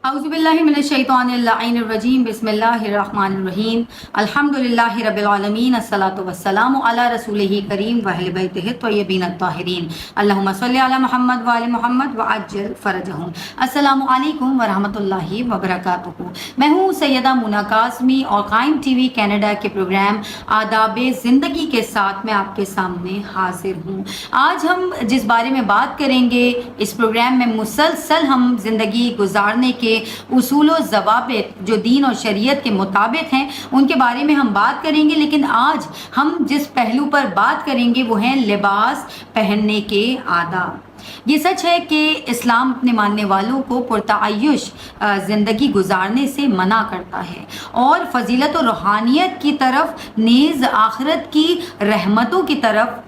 औज़ुबिल्लाहि मिनश्शैतानिर्रजीम बिस्मिल्लाहिर्रहमानिर्रहीम अल्हम्दुलिल्लाहि रब्बिल आलमीन अस्सलातु वस्सलामु अला रसूलिही करीम व अहलि बैतिही त्वय्यबीन अत्ताहिरीन अल्लाहुम्मा सल्लि अला मुहम्मद व आलि मुहम्मद व अज्जिल फरजहुम। अस्सलामु अलैकुम व रहमतुल्लाहि व बरकातुहू। मैं हूँ सैयदा मुना काज़मी और कायम टीवी कनाडा के प्रोग्राम आदाब ज़िंदगी के साथ मैं आपके सामने हाजिर हूँ। आज हम जिस बारे में बात करेंगे, इस प्रोग्राम में मुसलसल हम ज़िंदगी गुजारने के उसूल व ज़वाबित जो दीन और शरीयत के मुताबिक हैं उनके बारे में हम बात करेंगे। लेकिन आज हम जिस पहलू पर बात करेंगे वो है लिबास पहनने के आदाब। ये सच है कि इस्लाम अपने मानने वालों को पुरतायुश ज़िंदगी गुजारने से मना करता है और फजीलत और रूहानियत की तरफ नेज़ आखिरत की रहमतों की तरफ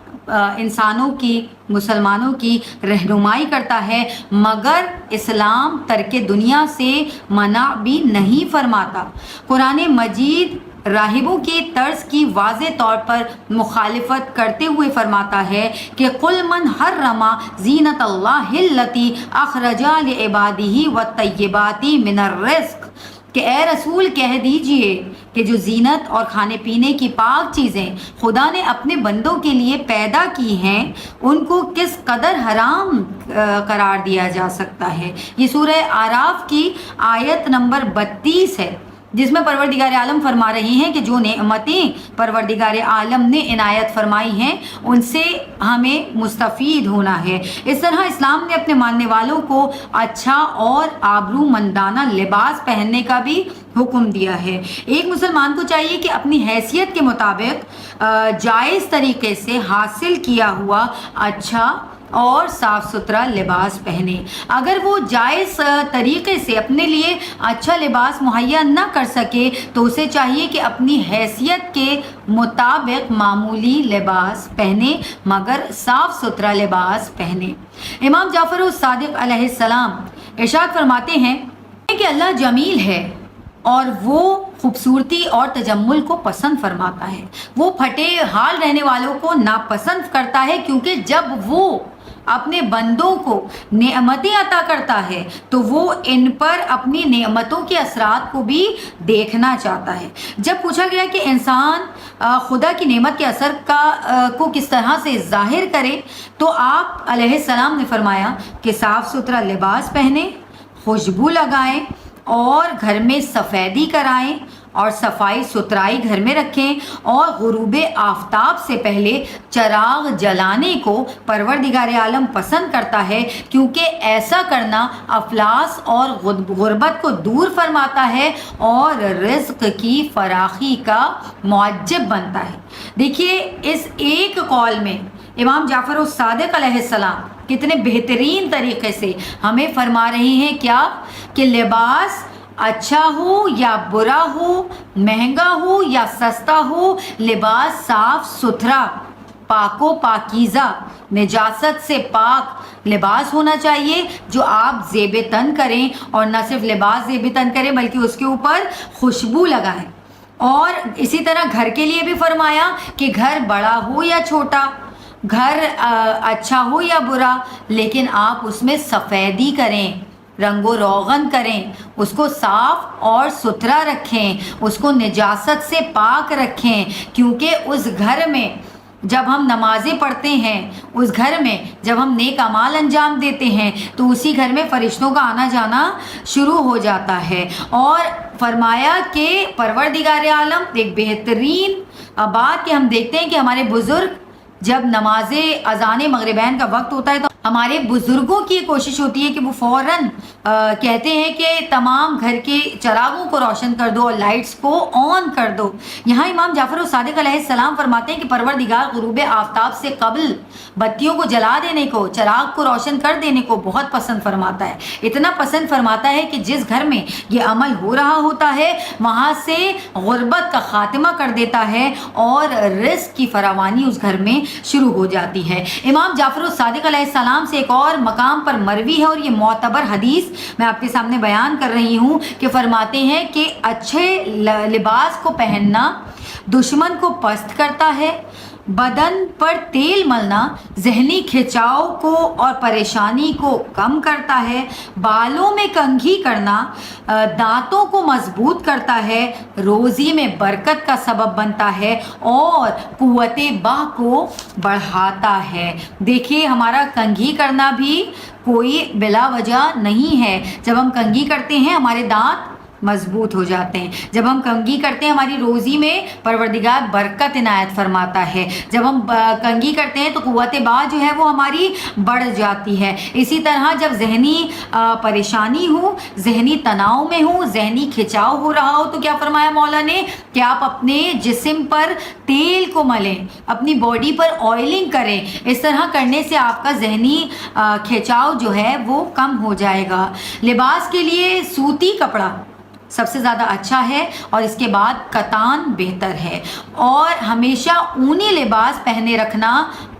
इंसानों की, मुसलमानों की रहनुमाई करता है, मगर इस्लाम तर्क दुनिया से मना भी नहीं फरमाता। कुरान मजीद राहिबों के तर्ज की वाज़े तौर पर मुखालिफत करते हुए फरमाता है कि कुल मन हर्रमा ज़ीनतल्लाहिल्लती अखरजा लिइबादिही वत्तय्यिबाती मिनर रिज़्क़, कि ए रसूल कह दीजिए कि जो जीनत और खाने पीने की पाक चीज़ें खुदा ने अपने बंदों के लिए पैदा की हैं उनको किस कदर हराम करार दिया जा सकता है। ये सूरह आराफ की आयत नंबर 32 है, जिसमें परवरदिगार आलम फरमा रही हैं कि जो नेमतें परवरदिगार आलम ने इनायत फरमाई हैं उनसे हमें मुस्तफ़ीद होना है। इस तरह इस्लाम ने अपने मानने वालों को अच्छा और आबरूमंदाना लिबास पहनने का भी हुक्म दिया है। एक मुसलमान को चाहिए कि अपनी हैसियत के मुताबिक जायज़ तरीके से हासिल किया हुआ अच्छा और साफ़ सुथरा लिबास पहने। अगर वो जायज़ तरीक़े से अपने लिए अच्छा लिबास मुहैया न कर सके तो उसे चाहिए कि अपनी हैसियत के मुताबिक मामूली लिबास पहने, मगर साफ़ सुथरा लिबास पहने। इमाम जाफ़र सादिक़ अलैहिस्सलाम इरशाद फरमाते हैं कि अल्लाह जमील है और वो खूबसूरती और तजम्मुल को पसंद फरमाता है। वो फटे हाल रहने वालों को नापसंद करता है, क्योंकि जब वो अपने बंदों को नेमतें अता करता है तो वो इन पर अपनी नेमतों के असरात को भी देखना चाहता है। जब पूछा गया कि इंसान खुदा की नेमत के असर को किस तरह से ज़ाहिर करे, तो आप अलैहिस्सलाम ने फरमाया कि साफ़ सुथरा लिबास पहने, खुशबू लगाएं और घर में सफ़ेदी कराएं और सफाई सुथराई घर में रखें और गुरूब आफ्ताब से पहले चराग जलाने को परवरदिगार आलम पसंद करता है, क्योंकि ऐसा करना अफलास और गुर्बत को दूर फरमाता है और रिज़्क़ की फराखी का मुअज्जब बनता है। देखिए, इस एक कौल में इमाम जाफ़र सादिक़ अलैहिस्सलाम कितने बेहतरीन तरीके से हमें फरमा रही हैं क्या कि लिबास अच्छा हो या बुरा हो, महंगा हो या सस्ता हो, लिबास साफ सुथरा, पाको पाकीज़ा, निजासत से पाक लिबास होना चाहिए जो आप ज़ेब तन करें, और न सिर्फ लिबास ज़ेब तन करें बल्कि उसके ऊपर खुशबू लगाएं। और इसी तरह घर के लिए भी फरमाया कि घर बड़ा हो या छोटा, घर अच्छा हो या बुरा, लेकिन आप उसमें सफ़ेदी करें, रंगो रोगन करें, उसको साफ़ और सुथरा रखें, उसको निजासत से पाक रखें, क्योंकि उस घर में जब हम नमाज़ें पढ़ते हैं, उस घर में जब हम नेक अमाल अंजाम देते हैं तो उसी घर में फ़रिश्तों का आना जाना शुरू हो जाता है। और फरमाया कि परवरदिगार आलम एक बेहतरीन बात कि हम देखते हैं कि हमारे बुज़ुर्ग जब नमाज़े अज़ान मगरिबैन का वक्त होता है तो हमारे बुज़ुर्गों की कोशिश होती है कि वो फ़ौरन कहते हैं कि तमाम घर के चरागों को रोशन कर दो और लाइट्स को ऑन कर दो। यहाँ इमाम जाफ़र सादिक़ अलैहिस्सलाम फरमाते हैं कि परवरदिगार गुरूब आफ्ताब से कबल बत्तियों को जला देने को, चराग को रोशन कर देने को बहुत पसंद फरमाता है। इतना पसंद फरमाता है कि जिस घर में ये अमल हो रहा होता है वहाँ से गुर्बत का ख़ात्मा कर देता है और रिज़्क़ की फरावानी उस घर में शुरू हो जाती है। इमाम जाफ़र सादिक़ अलैहिस्सलाम से एक और मकाम पर मरवी है और ये मोतबर हदीस मैं आपके सामने बयान कर रही हूँ कि फरमाते हैं कि अच्छे लिबास को पहनना दुश्मन को पस्त करता है, بدन पर तेल मलना जहनी खिंचाव को और परेशानी को कम करता है। बालों में कंघी करना दांतों को मजबूत करता है, रोज़ी में बरकत का सबब बनता है और कुव्वते बाह को बढ़ाता है। देखिए, हमारा कंघी करना भी कोई बिला वजह नहीं है। जब हम कंघी करते हैं हमारे दांत मजबूत हो जाते हैं। जब हम कंघी करते हैं हमारी रोज़ी में परवरदिगार बरकत इनायत फरमाता है। जब हम कंघी करते हैं तो कुव्वत बाह जो है वो हमारी बढ़ जाती है। इसी तरह जब जहनी परेशानी हो, जहनी तनाव में हो, जहनी खिंचाव हो रहा हो, तो क्या फरमाया मौला ने कि आप अपने जिस्म पर तेल को मलें, अपनी बॉडी पर ऑयलिंग करें। इस तरह करने से आपका जहनी खिंचाव जो है वो कम हो जाएगा। लिबास के लिए सूती कपड़ा सबसे ज़्यादा अच्छा है और इसके बाद कतान बेहतर है, और हमेशा ऊनी लिबास पहने रखना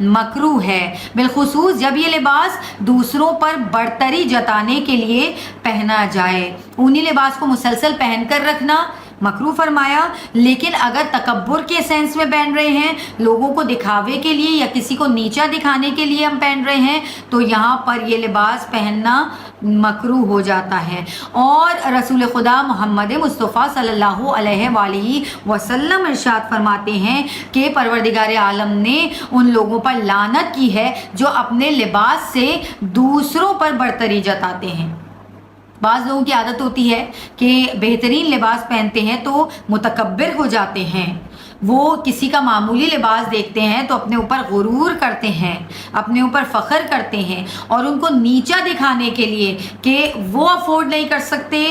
मकरूह है, बिलखुसूस जब ये लिबास दूसरों पर बढ़तरी जताने के लिए पहना जाए। ऊनी लिबास को मुसलसल पहन कर रखना मकरूह फरमाया, लेकिन अगर तकब्बुर के सेंस में पहन रहे हैं, लोगों को दिखावे के लिए या किसी को नीचा दिखाने के लिए हम पहन रहे हैं, तो यहाँ पर ये लिबास पहनना मकरूह हो जाता है। और रसूल खुदा मोहम्मद मुस्तफ़ा सल्लल्लाहु अलैहि वसल्लम इरशाद फरमाते हैं कि परवरदिगार आलम ने उन लोगों पर लानत की है जो अपने लिबास से दूसरों पर बढ़तरी जताते हैं। बाज़ लोगों की आदत होती है कि बेहतरीन लिबास पहनते हैं तो मुतकब्बिर हो जाते हैं। वो किसी का मामूली लिबास देखते हैं तो अपने ऊपर गुरूर करते हैं, अपने ऊपर फ़ख्र करते हैं, और उनको नीचा दिखाने के लिए कि वो अफोर्ड नहीं कर सकते,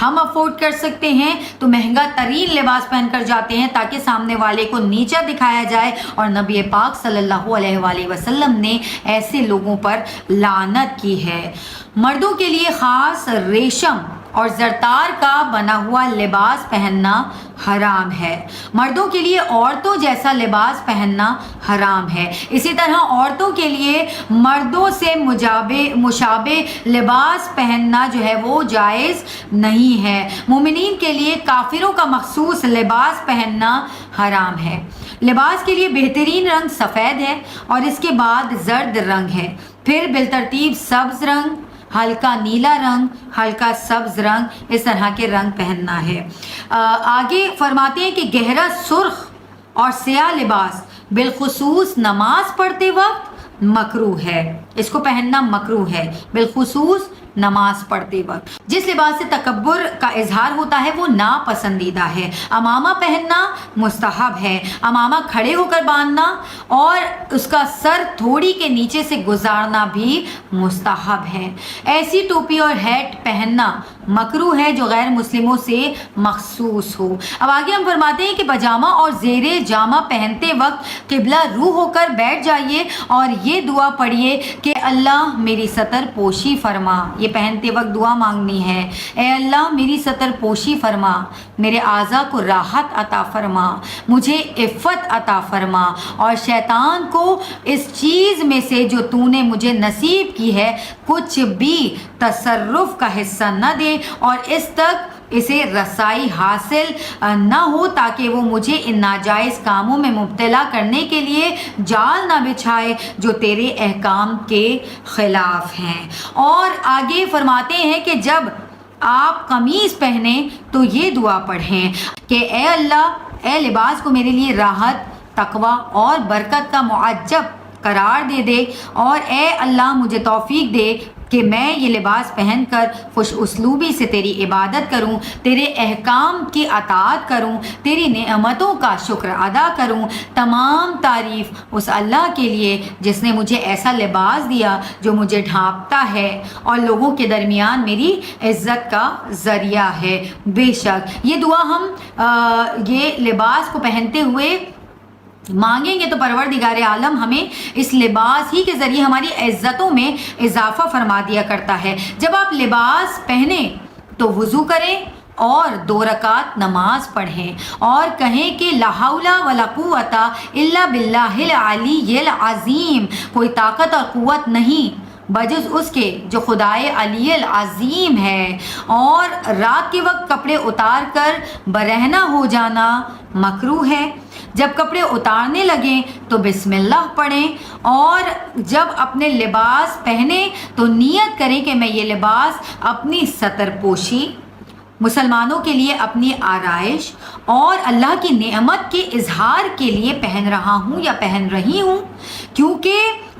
हम अफोर्ड कर सकते हैं, तो महंगा तरीन लिबास पहन कर जाते हैं ताकि सामने वाले को नीचा दिखाया जाए। और नबी पाक सल्लल्लाहु अलैहि वसल्लम ने ऐसे लोगों पर लानत की है। मर्दों के लिए ख़ास रेशम और ज़रतार का बना हुआ लिबास पहनना हराम है। मर्दों के लिए औरतों जैसा लिबास पहनना हराम है। इसी तरह औरतों के लिए मर्दों से मुशाबे लिबास पहनना जो है वो जायज़ नहीं है। मोमिनीन के लिए काफिरों का मखसूस लिबास पहनना हराम है। लिबास के लिए बेहतरीन रंग सफ़ेद है और इसके बाद जर्द रंग है, फिर बिलतरतीब सब्ज़ रंग, हल्का नीला रंग, हल्का सब्ज़ रंग, इस तरह के रंग पहनना है। आगे फरमाते हैं कि गहरा सुर्ख और स्याह लिबास बिलखुसूस नमाज पढ़ते वक्त मकरूह है, इसको पहनना मकरूह है बिलखुसूस नमाज पढ़ते वक्त। जिस लिबास से तकब्बुर का इजहार होता है वो नापसंदीदा है। अमामा पहनना मुस्तहब है, अमामा खड़े होकर बांधना और उसका सर थोड़ी के नीचे से गुजारना भी मुस्तहब है। ऐसी टोपी और हैट पहनना मकरूह है जो गैर मुस्लिमों से मखसूस हो। अब आगे हम फरमाते हैं कि पजामा और ज़ेरे जामा पहनते वक्त किबला रू होकर बैठ जाइए और ये दुआ पढ़िए कि अल्लाह मेरी सतर पोशी फरमा। ये पहनते वक्त दुआ मांगनी है, ए अल्लाह मेरी सतर पोशी फरमा, मेरे आज़ा को राहत अता फरमा, मुझे इफ़्फ़त अता फरमा, और शैतान को इस चीज़ में से जो तूने मुझे नसीब की है कुछ भी तसर्रुफ़ का हिस्सा न दे और इस तक इसे रसाई हासिल न हो ताकि वो मुझे इन नाजायज़ कामों में मुब्तला करने के लिए जाल ना बिछाए जो तेरे अहकाम के ख़िलाफ़ हैं। और आगे फरमाते हैं कि जब आप कमीज़ पहने तो ये दुआ पढ़ें कि ए अल्लाह, ए लिबास को मेरे लिए राहत, तकवा और बरकत का मुअज्जब करार दे दे, और ए अल्लाह मुझे तौफीक दे कि मैं ये लिबास पहनकर खुश उसलूबी से तेरी इबादत करूं, तेरे अहकाम की अताअत करूं, तेरी नेमतों का शुक्र अदा करूं। तमाम तारीफ़ उस अल्लाह के लिए जिसने मुझे ऐसा लिबास दिया जो मुझे ढांपता है और लोगों के दरमियान मेरी इज़्ज़त का ज़रिया है। बेशक ये दुआ हम ये लिबास को पहनते हुए मांगेंगे तो परवरदिगार आलम हमें इस लिबास ही के ज़रिए हमारी इज़्ज़तों में इजाफ़ा फरमा दिया करता है। जब आप लिबास पहने तो वज़ू करें और 2 रकात नमाज पढ़ें और कहें कि ला हौला वला कुव्वता इल्ला बिल्लाहिल अलीय्यिल अज़ीम, कोई ताकत और क़ुव्वत नहीं बजुज़ उसके जो खुदाए अलील अज़ीम है। और रात के वक्त कपड़े उतार कर बरहना हो जाना मकरूह है। جب کپڑے اتارنے لگیں تو بسم اللہ پڑھیں، اور جب اپنے لباس پہنیں تو نیت کریں کہ میں یہ لباس اپنی ستر پوشی، مسلمانوں کے لیے اپنی آرائش اور اللہ کی نعمت کے اظہار کے لیے پہن رہا ہوں یا پہن رہی ہوں، کیونکہ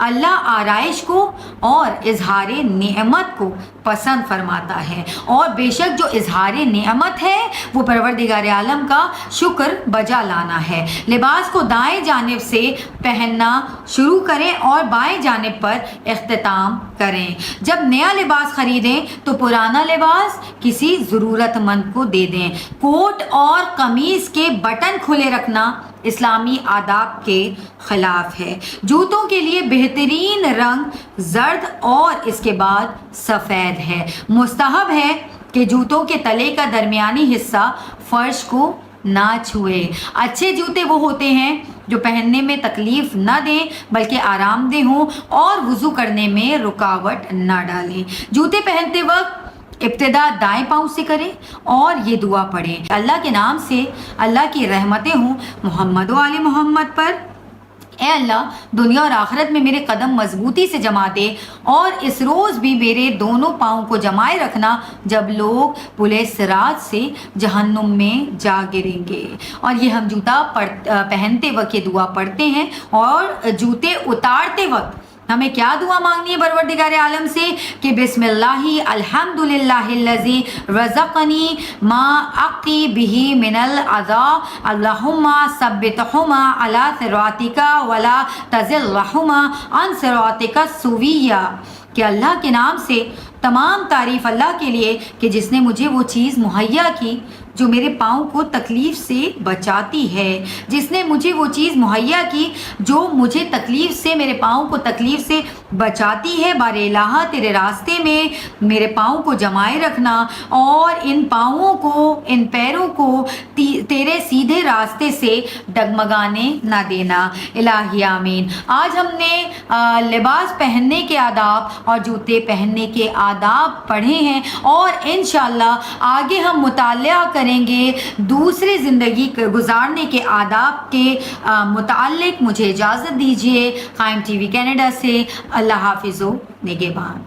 اللہ آرائش کو اور اظہار نعمت کو پسند فرماتا ہے، اور بے شک جو اظہار نعمت ہے وہ پروردگار عالم کا شکر بجا لانا ہے۔ لباس کو دائیں جانب سے پہننا شروع کریں اور بائیں جانب پر اختتام کریں۔ جب نیا لباس خریدیں تو پرانا لباس کسی ضرورت مند کو دے دیں۔ کوٹ اور قمیص کے بٹن کھلے رکھنا اسلامی آداب کے خلاف ہے۔ جوتوں کے لیے بہترین رنگ زرد اور اس کے بعد سفید ہے۔ مستحب ہے کہ جوتوں کے تلے کا درمیانی حصہ فرش کو نہ چھوئے۔ اچھے جوتے وہ ہوتے ہیں جو پہننے میں تکلیف نہ دیں بلکہ آرام دہ ہوں اور وضو کرنے میں رکاوٹ نہ ڈالیں۔ جوتے پہنتے وقت ابتدا دائیں پاؤں سے کریں اور یہ دعا پڑھیں، اللہ کے نام سے اللہ کی رحمتیں ہوں محمد و آل محمد پر۔ اے اللہ، دنیا اور آخرت میں میرے قدم مضبوطی سے جما دے، اور اس روز بھی میرے دونوں پاؤں کو جمائے رکھنا جب لوگ پلے صراط سے جہنم میں جا گریں گے۔ اور یہ ہم جوتا پہنتے وقت یہ دعا پڑھتے ہیں، اور جوتے اتارتے وقت ہمیں کیا دعا مانگنی ہے پروردگار عالم سے کہ بسم اللہ الحمدللہ الذی رزقنی ما اقی بہ من العذا اللہم ثبتہما علی صراطک ولا تضلہما عن صراطک السویہ، کہ اللہ کے نام سے تمام تعریف اللہ کے لیے کہ جس نے مجھے وہ چیز مہیا کی جو میرے پاؤں کو تکلیف سے بچاتی ہے، جس نے مجھے وہ چیز مہیا کی جو مجھے تکلیف سے، میرے پاؤں کو تکلیف سے بچاتی ہے۔ بار الہ تیرے راستے میں میرے پاؤں کو جمائے رکھنا اور ان پاؤں کو، ان پیروں کو تیرے سیدھے راستے سے ڈگمگانے نہ دینا۔ الہی آمین۔ آج ہم نے لباس پہننے کے آداب اور جوتے پہننے کے آداب پڑھے ہیں، اور انشاءاللہ آگے ہم مطالعہ کریں گے دوسری زندگی گزارنے کے آداب کے متعلق۔ مجھے اجازت دیجیے۔ قائم ٹی وی کینیڈا سے اللہ حافظ و نگہبان۔